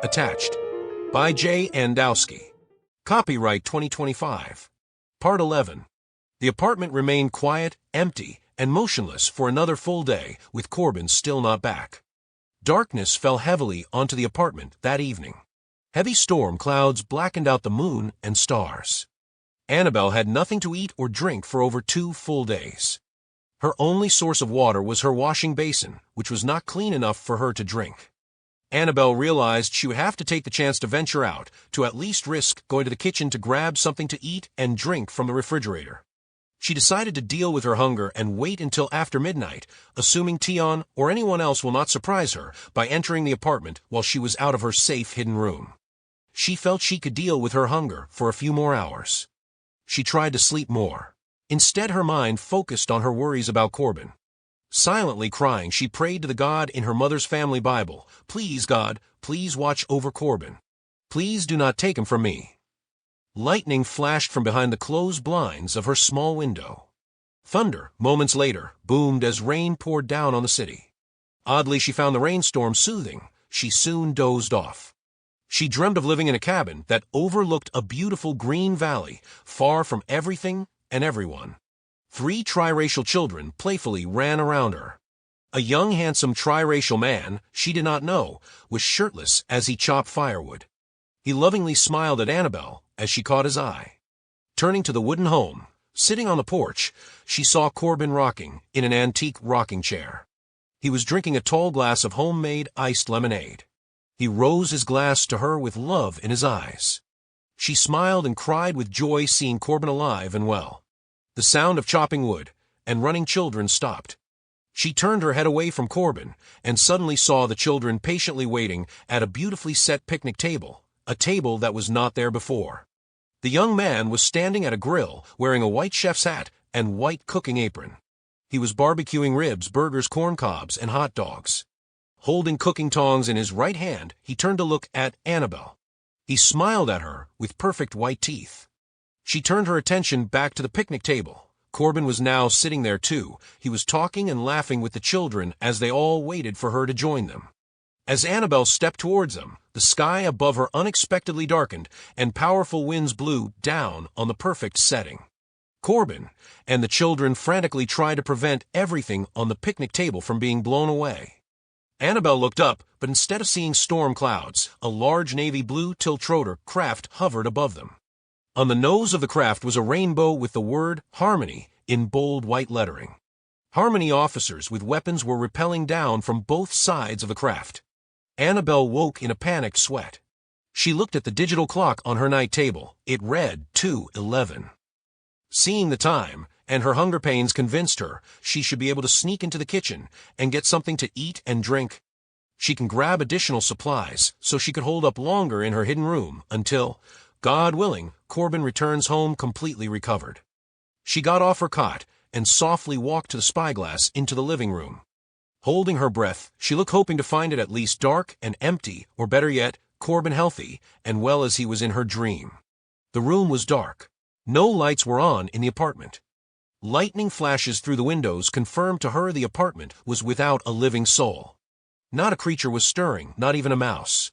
Attached. By J. Wdowski. Copyright 2025. Part 11. The apartment remained quiet, empty, and motionless for another full day, with Corbin still not back. Darkness fell heavily onto the apartment that evening. Heavy storm clouds blackened out the moon and stars. Annabelle had nothing to eat or drink for over 2 full days. Her only source of water was her washing basin, which was not clean enough for her to drink. Annabelle realized she would have to take the chance to venture out, to at least risk going to the kitchen to grab something to eat and drink from the refrigerator. She decided to deal with her hunger and wait until after midnight, assuming Tian or anyone else will not surprise her by entering the apartment while she was out of her safe hidden room. She felt she could deal with her hunger for a few more hours. She tried to sleep more. Instead, her mind focused on her worries about Corbin. Silently crying, she prayed to the God in her mother's family Bible, "Please, God, please watch over Corbin. Please do not take him from me." Lightning flashed from behind the closed blinds of her small window. Thunder, moments later, boomed as rain poured down on the city. Oddly, she found the rainstorm soothing. She soon dozed off. She dreamed of living in a cabin that overlooked a beautiful green valley, far from everything and everyone. 3 triracial children playfully ran around her. A young, handsome triracial man, she did not know, was shirtless as he chopped firewood. He lovingly smiled at Annabelle as she caught his eye. Turning to the wooden home, sitting on the porch, she saw Corbin rocking in an antique rocking chair. He was drinking a tall glass of homemade iced lemonade. He rose his glass to her with love in his eyes. She smiled and cried with joy seeing Corbin alive and well. The sound of chopping wood and running children stopped. She turned her head away from Corbin and suddenly saw the children patiently waiting at a beautifully set picnic table, a table that was not there before. The young man was standing at a grill wearing a white chef's hat and white cooking apron. He was barbecuing ribs, burgers, corn cobs, and hot dogs. Holding cooking tongs in his right hand, he turned to look at Annabelle. He smiled at her with perfect white teeth. She turned her attention back to the picnic table. Corbin was now sitting there too. He was talking and laughing with the children as they all waited for her to join them. As Annabelle stepped towards them, the sky above her unexpectedly darkened and powerful winds blew down on the perfect setting. Corbin and the children frantically tried to prevent everything on the picnic table from being blown away. Annabelle looked up, but instead of seeing storm clouds, a large navy blue tiltrotor craft hovered above them. On the nose of the craft was a rainbow with the word Harmony in bold white lettering. Harmony officers with weapons were rappelling down from both sides of the craft. Annabelle woke in a panicked sweat. She looked at the digital clock on her night table. It read 2:11. Seeing the time, and her hunger pains convinced her she should be able to sneak into the kitchen and get something to eat and drink. She can grab additional supplies so she could hold up longer in her hidden room until, God willing, Corbin returns home completely recovered. She got off her cot and softly walked to the spyglass into the living room. Holding her breath, she looked hoping to find it at least dark and empty, or better yet, Corbin healthy and well as he was in her dream. The room was dark. No lights were on in the apartment. Lightning flashes through the windows confirmed to her the apartment was without a living soul. Not a creature was stirring, not even a mouse.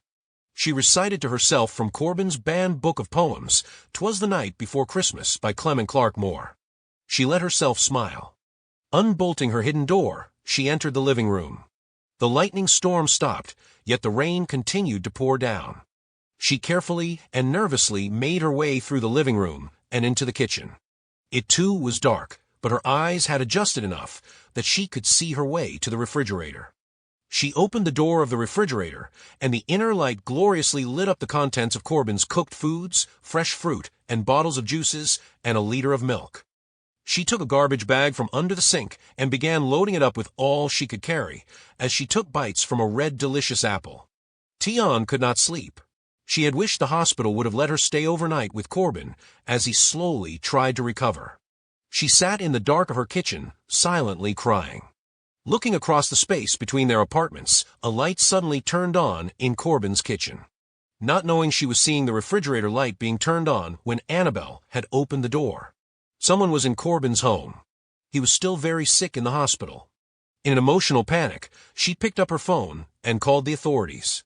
She recited to herself from Corbin's banned book of poems, "'Twas the Night Before Christmas" by Clement Clark Moore. She let herself smile. Unbolting her hidden door, she entered the living room. The lightning storm stopped, yet the rain continued to pour down. She carefully and nervously made her way through the living room and into the kitchen. It too was dark, but her eyes had adjusted enough that she could see her way to the refrigerator. She opened the door of the refrigerator, and the inner light gloriously lit up the contents of Corbin's cooked foods, fresh fruit, and bottles of juices, and a liter of milk. She took a garbage bag from under the sink and began loading it up with all she could carry, as she took bites from a red delicious apple. Tian could not sleep. She had wished the hospital would have let her stay overnight with Corbin as he slowly tried to recover. She sat in the dark of her kitchen, silently crying. Looking across the space between their apartments, a light suddenly turned on in Corbin's kitchen. Not knowing she was seeing the refrigerator light being turned on when Annabelle had opened the door. Someone was in Corbin's home. He was still very sick in the hospital. In an emotional panic, she picked up her phone and called the authorities.